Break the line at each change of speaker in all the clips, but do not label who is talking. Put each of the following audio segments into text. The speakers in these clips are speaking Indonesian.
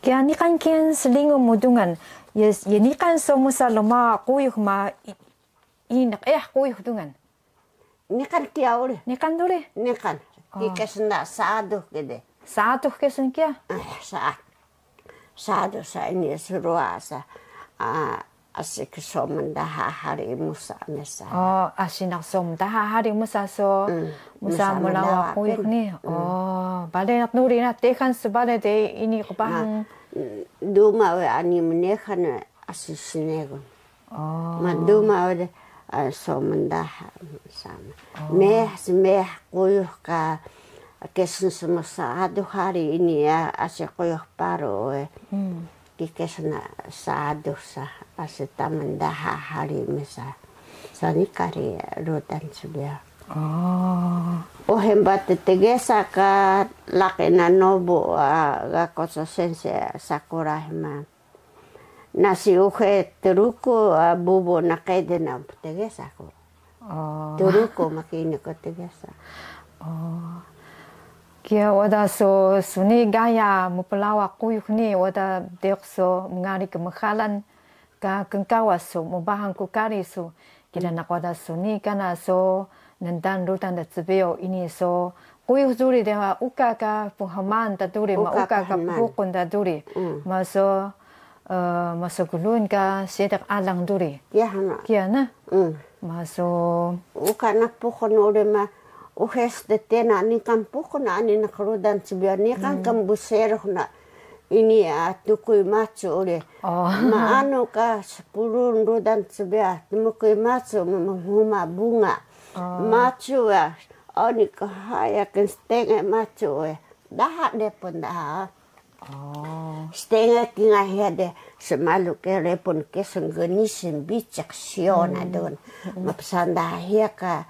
Kaya ni kan kian selingo mudungan. Yes, ye ni kan somo sa loma kuyuh ma inak kuyuh dungan.
Ni kan kia uli.
Ni kan dule.
Ni kan. Kika senda saaduh gede.
Saaduh kesan kia?
Saaduh sa ini suruasa. Asik somendaha hari musa mesa.
Oh, asinak somendaha hari musa so musa mulawa kuyuh ni. Oh, bale nak nuri na tekan sebale de ini kebahang.
Duma we ani menekan asisnego.
Oh.
Ma duma we somendaha sama. Meh kuyuh ka kesan semua saaduh hari ini ya asik kuyuh paru we. Kikesna saaduh sa asita mendaha hari mesa sani kari rutan sebelah. Oh hembat tegesa ka lakena nobo ga koso sense sakura hema nasi uhe teruku bubu nakede na tegesa ko. Teruku makini ko tegesa. Kia
wada so suni gaya mupelawa kuyuh ni wada dekso mengari kemekhalan ka kengkawa so mubahang kukari so kira nak wada suni kana so nandan rutan da tsebeo ini so kuyuh duri dewa uka ka penghaman da duri ma uka ka bukun da duri maso gulun ka sedak alang duri kia na maso
uka na pukun ure ma uhes de tena ni kan pukun ani na kerudan sebiar ni kan kembusero na ini tukui macu ure ma anu ka 10 rudan sebiar tukui macu menghuma bunga macu ani ka haya kan setengah macu dah depon dah setengah kinga hede semalu ke repon ke senggenisin bicak siona don mapsanda hia ka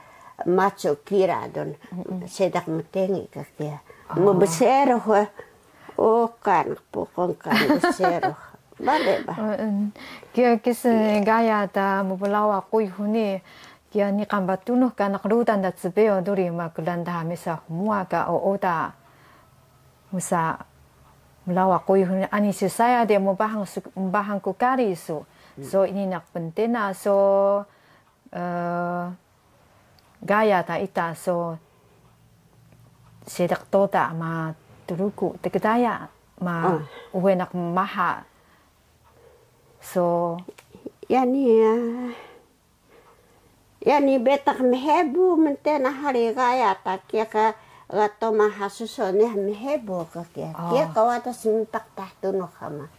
macho kira don sedak metengi kakia mo besero o kan pokon kan besero bale ba
kia kis gaya ta mubulawa kuyuh kia ni kan batunuh kan nakrutan da tsebeo duri makulanda mesa mua ka oda musa mulawa kuyuh ani saya dia mubahang kukari so ini nak pentena so gaya ta ita so sedak tota ma turuku tegedaya ma uwe nak maha so yani
betak mehebu mentena hari gaya ta kia ka gato maha suso ne mehebu ka kia kawata simpak tahtuno kama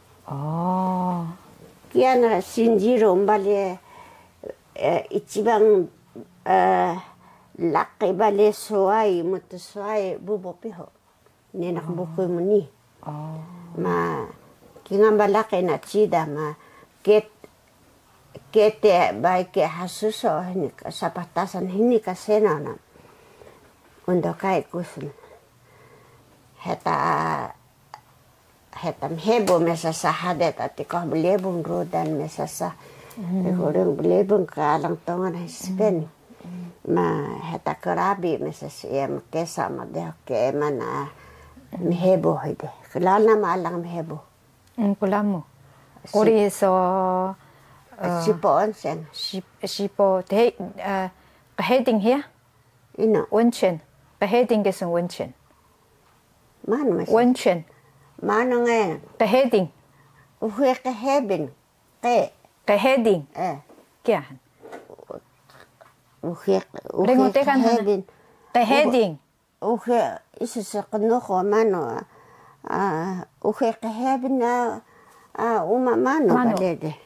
kia na sinjiro mbale ichibang laki bale suai mutu suai bubo piho nenak buku muni ma kinga balaki na cida ma kete baik hasuso ini sapatasan ini kasena na untuk kai kusun heta hebo mesa sahade tati kau belebung rodan mesa sah orang belebung kalang tongan hispen ma heta kerabi mesa siam kesa ma deh ke mana mehebo hide kelana malang mehebo
kulamu ori so
sipo onsen
sipo te heading here
ino
onchen heading kesun onchen
mana mas
onchen
mana ngai
heading
uhe ke heading
heading kia
Rengo tekan heading
heading
uhe isi sekono ko mano uhe ke heading uma mano balede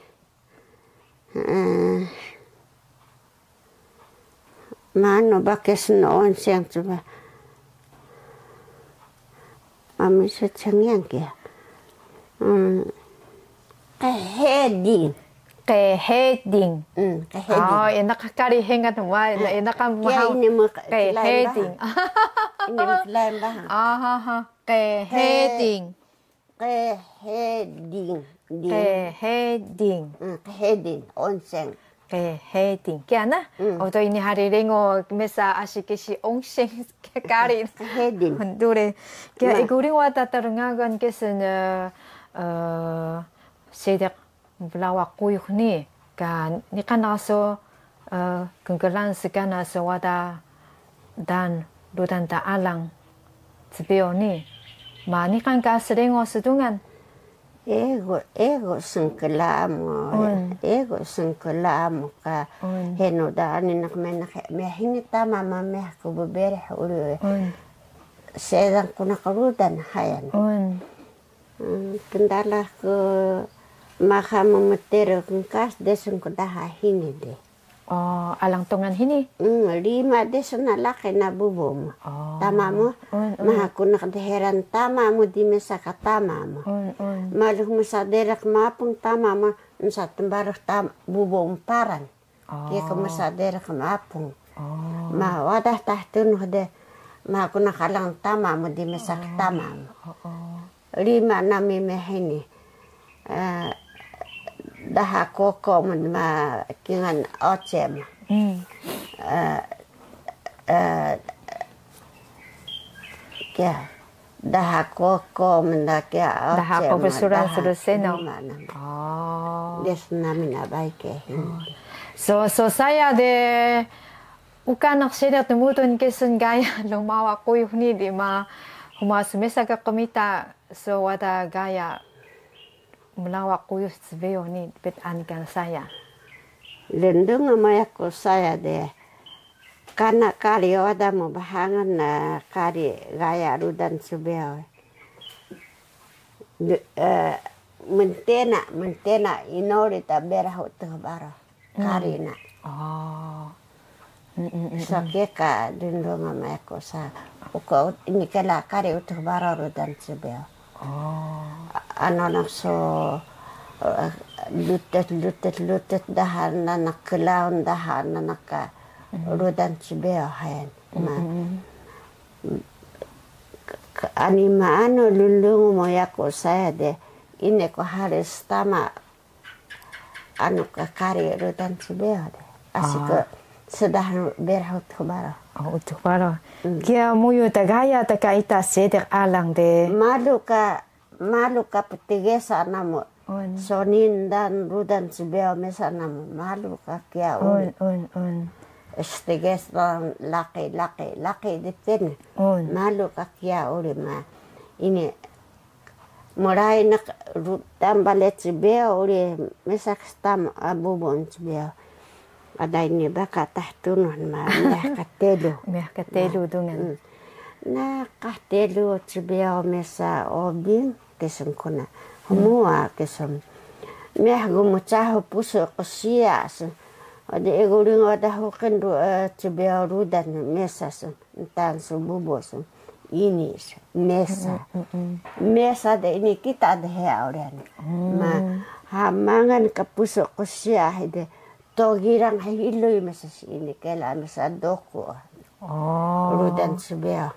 mano bakes no onsen coba mami secengyang kia heading
heading oh enak kali hengat wa enak kan mau heading
ini lain bah
heading
heading onsen
heading kia na oto ini hari rengo mesa asikisi onsen kali
heading
dure kia iguring wa tatarungagan kesen sedek belawa kuyuk ni kan ni kan aso kengkelan segana sewada dan ludan ta alang sebeo ni ma ni kan ka sedengo sedungan
ego sengkelamo ka heno da ni nak me hini tama ma me ko bere ulu sedang kuna karudan hayan kendala ke maka memetero kengkas desun kedah hini de
alang tongan hini
5 desun na laki na bubom tamamu maha kuna keheran tamamu di mesa katamamu maluk mesa derak mapung tamamu mesa tembaruh bubom paran kia ke mesa derak mapung ma wadah tahtun de ma kuna kalang tamamu di mesa katamamu 5 nami mehini daha koko ma kingan ocem kia daha koko menda kia ocem
daha profesoran sedoseno
des nami na baik
so saya de ukanak sedek temutun kesun gaya lumawa kuy huni di ma humas mesa ka komita so wada gaya melawak kuyus sebeo ni bet anikan saya.
Lendung amayaku saya deh. Karena kali ada mau bahangan na kali gaya rudan sebeo. Mentena inori ta berah utuh baro karina. Sakeka lendung amayaku sa. Uko ini kala kali utuh baro rudan sebeo. Anak so lutet dahan nanak kelaun dahan nanak rudan cibeo hayan anima anu lulung moyako saya de ini ko haris tama anu kari rudan cibeo de asik sudah berhut kebara
utuh baro kia muyu tagaya takaita sedek alang de malu ka petigesa namu sonin dan rudan sebeo mesa namu malu ka kia estiges dan laki di sini malu ka kia uri ma ini mulai nak rudan balet sebeo uri mesa stam abubon sebeo ada ini baka tahtunun ma meh katelu dengan
na katelu sebeo mesa obin kesem kuna semua kesem meh gumucahu puso kosia ada egoring ada hoken sebeo rudan mesa entan sububos ini mesa de ini kita ada heauran ma hamangan ke puso kosia de togirang hiloi mesa ini kela mesa doku rudan sebeo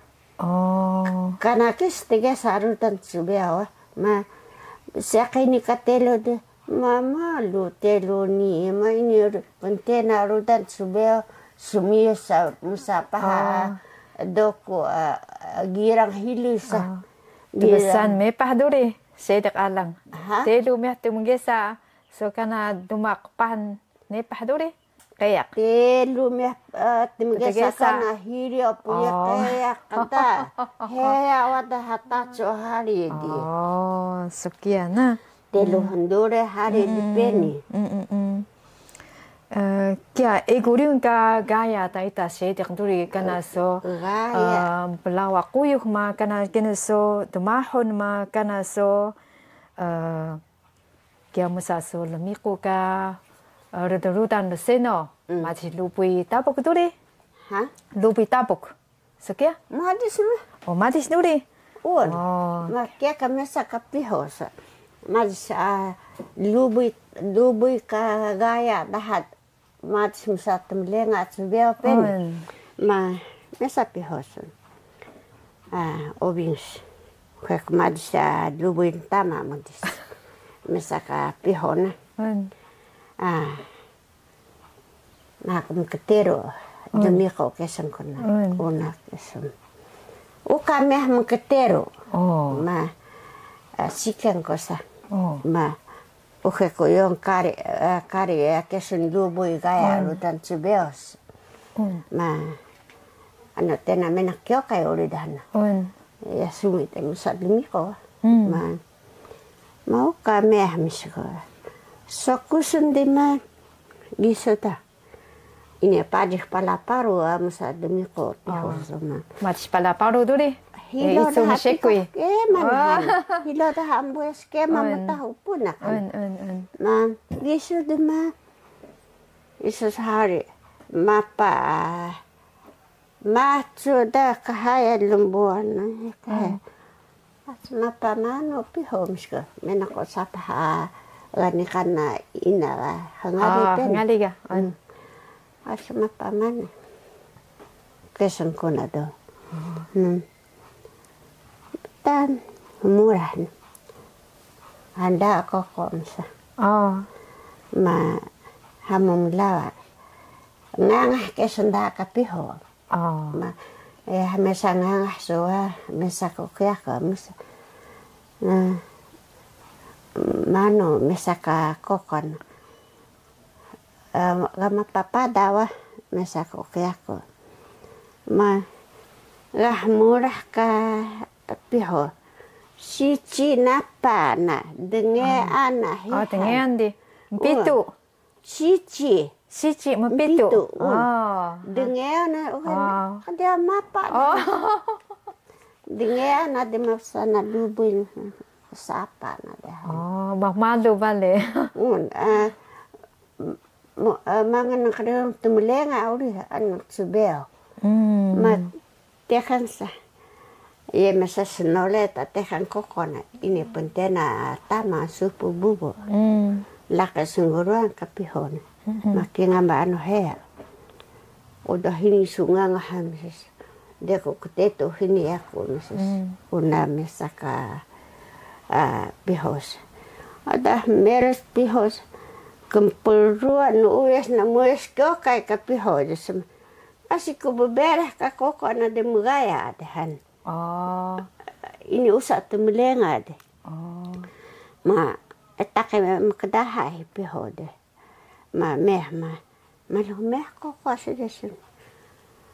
karena kis tiga sarutan sebeo ma siakini katelo de mama lu telo ni ma ini pentena rudan sebeo sumio sa musapa doku girang hilisa
Tugasan me pahduri sedek alang telo me tumgesa so kana dumakpan ne pahduri kayak
telu me timgesa kana hirio puya kayak kata hea wada hatacho hari di
sekian na
telu handure hari di peni
kia eguriun ka gaya taita sedek duri kana so belawa kuyuk ma kana kena so dumahon ma kana so kia musa so lemiku ka rudan seno masih lupi tabuk duri lupi tabuk sekia
madis mah
madis duri
makia kamesa kapihos madis lupi ka gaya dahat madis musa temlenga sebeo pen ma mesa pihos obins kek madis lupi tama madis mesa ka pihona nah ketero demi kau kesan kona kesem uka meh mengketero ma sikan ko sa ma uhe ko yon kari kesun lubui gaya rutan cibeos ma ano tena mena kyo kai oridana ya sumi te musa lumiko ma ka me misiko sokusun de ma gisota ini padih palaparu musa lumiko
Matis palaparu duri
hilo
itu musyekui
hilo da hambu skema matahu puna ma gisu de ma isu hari mapa macho da kahaya lumbuan mapa mano piho miska mena ko sapa gani kana ina
hangali ga
mapa mana kesan kona do tan murah anda koko misa ma hamum lawa ngangah kesan da kapiho ma mesa ngangah soa mesa kokya ka mesa mano mesa ka kokon gama papa dawa mesa kokya ko ma lah murah ka piho sici napa na denge ana
denge andi pitu Sici mapitu.
Denge ana kada mapa. Denge ana de masana lubin sapa na de.
Malu vale.
Mangan kada tumulenga uri an subeo. Ma tekan sa. Ye masa senoleta tekan kokona ini pentena tama supu bubo. Laka sungguruan kapihon. Makin ngamba anu hea. Udah ini sungai ngahamis. Dia kok ketetu ini aku misis. Una mesaka pihos. Ada meres pihos. Kempelruan ues na mues kau kai ka pihos. Asik ku bebereh ka koko na de mugaya adehan. Ini usah temelenga de. Ma etake makadahai pihode. Ma lo meh koko sedesun.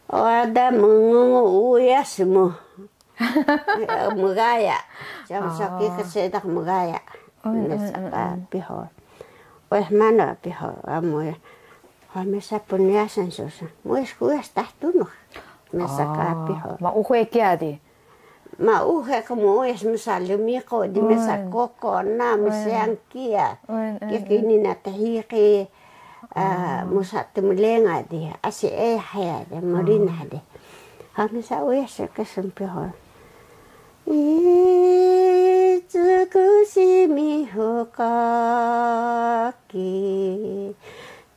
Ada mengungu uyas mu. Mugaya. Jam sakit kesedak mugaya. Mesaka piho. Wes mana piho amu. Mesa punya sensus. Mues kues tahtuno. Mesaka piho.
Ma uhe kiadi.
Ma uhe kamu es misalumiko di mesa koko na mesiangkia. Kini na tahiki musa temulenga di asi haya de marina de. Kami sa ues kesempiho. Itsukushimi hokaki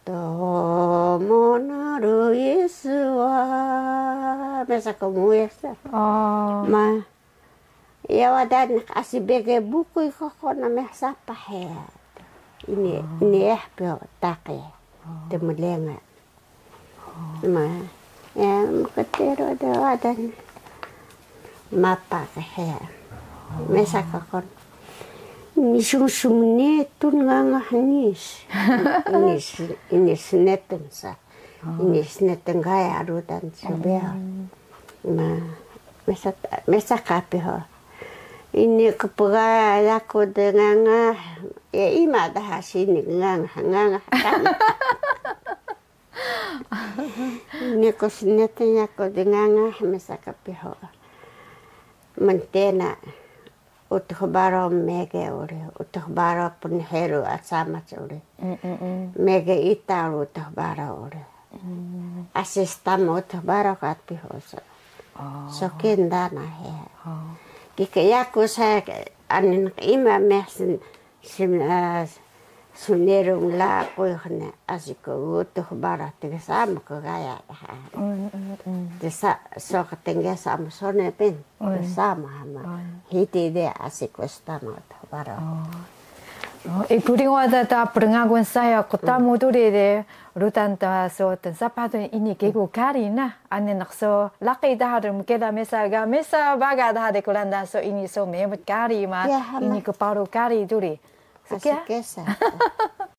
tomo naru Yesu wa mesa kamu es. Ma ya wadan asi bege buku koko na mesa pahe. Ini pio take temulenga. Ma ya mukatero ada wadan mapa kahe. Mesa kakon. Ini sumsumne tun ngangah nis. Ini sneten sa. Ini sneten gaya arutan sebel. Ma mesa kape ho. Ini kepegaya aku dengan ya ima dah sini ngangah. Ini sneten aku dengan mesa kape ho. Mantena utuh baro mege ore utuh baro pun heru asama ore mege ita utuh baro ore asistam utuh baro kat pihosa sokindana he kike yaku sa anin ima mesin sunerum la koihne asiko utuh baro tigasam ko gaya desa sok tengge sama sone pen sama hama hiti de asiko stama baro
Ikuring wada ta perengagun saya kota muduri de rutan ta so ten sapatu ini kego kari na ane nak so laki dah ada mukeda mesa baga dah ada kulanda so ini so memut kari ma ini keparu kari duri.
Sekian.